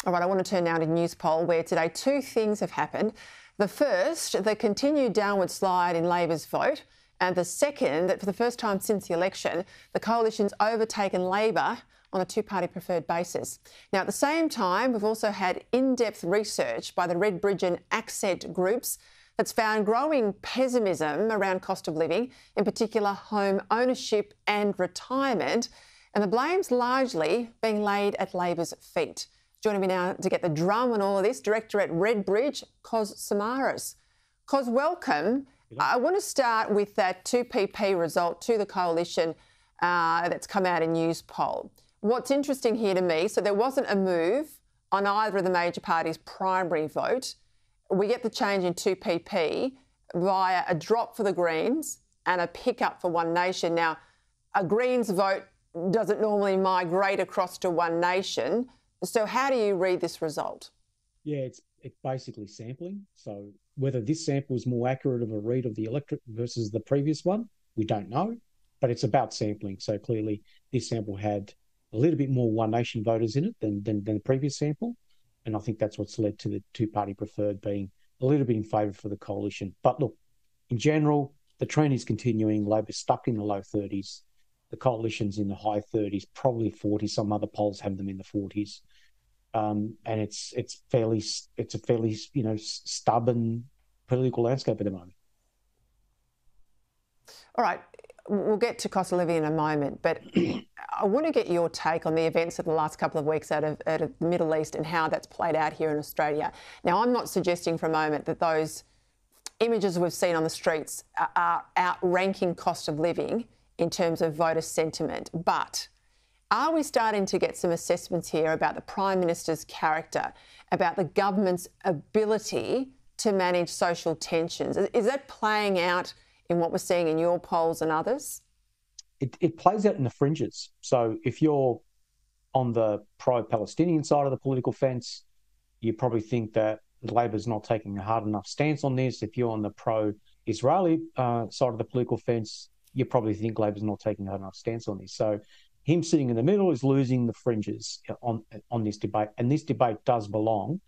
All right, I want to turn now to Newspoll, where today two things have happened. The first, the continued downward slide in Labor's vote, and the second, that for the first time since the election, the coalition's overtaken Labor on a two-party preferred basis. Now, at the same time, we've also had in-depth research by the Redbridge and Accent groups that's found growing pessimism around cost of living, in particular home ownership and retirement, and the blame's largely being laid at Labor's feet. Joining me now to get the drum on all of this, Director at Redbridge, Samaras. Welcome. I want to start with that 2PP result to the coalition that's come out in Newspoll. What's interesting here to me, so there wasn't a move on either of the major parties' primary vote. We get the change in 2PP via a drop for the Greens and a pickup for One Nation. Now, a Greens vote doesn't normally migrate across to One Nation. So how do you read this result? Yeah, it's basically sampling. So whether this sample is more accurate of a read of the electorate versus the previous one, we don't know. But it's about sampling. So clearly this sample had a little bit more One Nation voters in it than the previous sample. And I think that's what's led to the two-party preferred being a little bit in favour for the coalition. But look, in general, the trend is continuing. Labor's stuck in the low 30s. The coalition's in the high 30s, probably 40s. Some other polls have them in the 40s. And it's a fairly stubborn political landscape at the moment. All right, we'll get to cost of living in a moment, but I want to get your take on the events of the last couple of weeks out of the Middle East and how that's played out here in Australia. Now, I'm not suggesting for a moment that those images we've seen on the streets are outranking cost of living in terms of voter sentiment, but are we starting to get some assessments here about the Prime Minister's character, about the government's ability to manage social tensions? Is that playing out in what we're seeing in your polls and others? It plays out in the fringes. So if you're on the pro-Palestinian side of the political fence, you probably think that Labor's not taking a hard enough stance on this. If you're on the pro-Israeli side of the political fence, you probably think Labor's not taking a hard enough stance on this. So him sitting in the middle is losing the fringes on this debate. And this debate does belong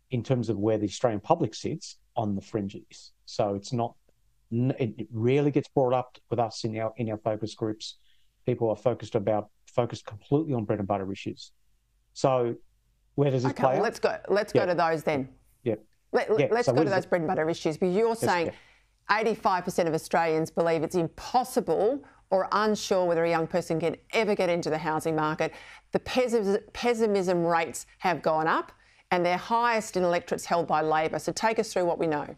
in terms of where the Australian public sits on the fringes. So it rarely gets brought up with us in our focus groups. People are focused completely on bread and butter issues. So where does this play out? Let's go to those then. Yeah. Let's go to those bread and butter issues. Because you're saying 85% of Australians believe it's impossible or unsure whether a young person can ever get into the housing market. The pessimism rates have gone up and they're highest in electorates held by Labor. So take us through what we know.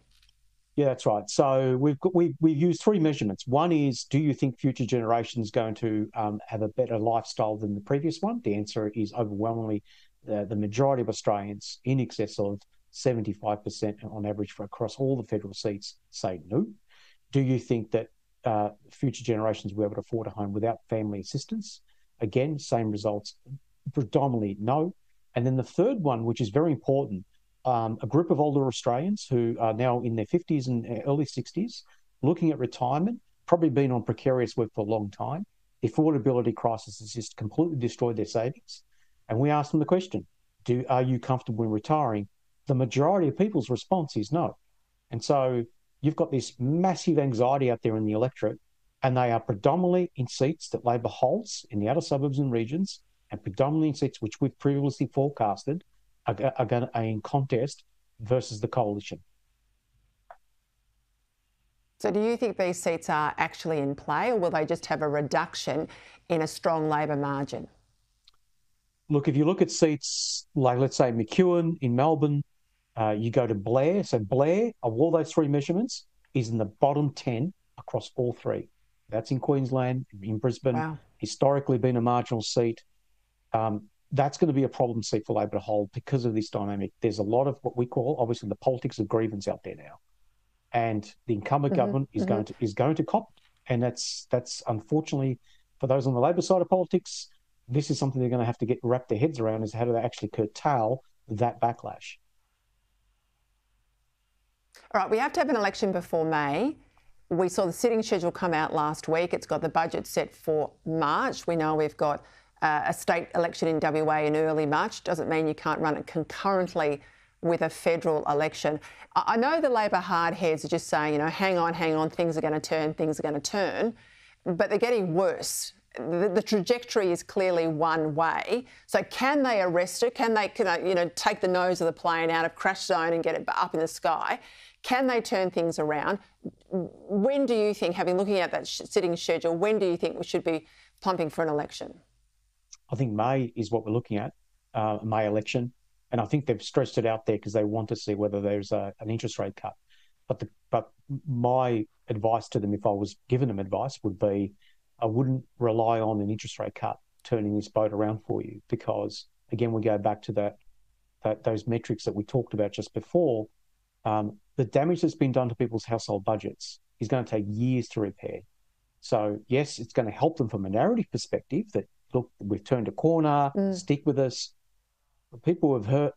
Yeah, that's right. So we've used three measurements. One is, do you think future generations going to have a better lifestyle than the previous one? The answer is overwhelmingly the majority of Australians, in excess of 75% on average across all the federal seats, say no. Do you think that future generations will be able to afford a home without family assistance? Again, same results, predominantly no. And then the third one, which is very important, a group of older Australians who are now in their 50s and early 60s, looking at retirement, probably been on precarious work for a long time. The affordability crisis has just completely destroyed their savings. And we asked them the question, are you comfortable in retiring? The majority of people's response is no. And so you've got this massive anxiety out there in the electorate, and they are predominantly in seats that Labor holds in the outer suburbs and regions, and predominantly in seats which we've previously forecasted are going to be in contest versus the coalition. So do you think these seats are actually in play, or will they just have a reduction in a strong Labor margin? Look, if you look at seats like, let's say, McEwen in Melbourne, you go to Blair. So Blair, of all those three measurements, is in the bottom 10 across all three. That's in Queensland, in Brisbane, wow. Historically been a marginal seat. That's going to be a problem seat for Labor to hold because of this dynamic. There's a lot of what we call, obviously, the politics of grievance out there now. And the incumbent government is going to cop. And that's unfortunately, for those on the Labor side of politics, this is something they're going to have to wrap their heads around, is how do they actually curtail that backlash. All right, we have to have an election before May. We saw the sitting schedule come out last week. It's got the budget set for March. We know we've got a state election in WA in early March. Doesn't mean you can't run it concurrently with a federal election. I know the Labor hardheads are just saying, hang on, things are going to turn, but they're getting worse. The trajectory is clearly one way. So can they arrest it? Can they take the nose of the plane out of crash zone and get it up in the sky? Can they turn things around? When do you think, looking at that sitting schedule, when do you think we should be plumping for an election? I think May is what we're looking at, May election. And I think they've stressed it out there because they want to see whether there's an interest rate cut. But my advice to them, if I was giving them advice, would be I wouldn't rely on an interest rate cut turning this boat around for you, because, again, we go back to those metrics that we talked about just before. The damage that's been done to people's household budgets is going to take years to repair. So, yes, it's going to help them from a narrative perspective that, look, we've turned a corner, stick with us. People have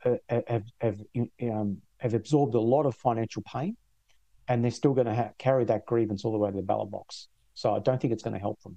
absorbed a lot of financial pain, and they're still going to carry that grievance all the way to the ballot box. So I don't think it's going to help them.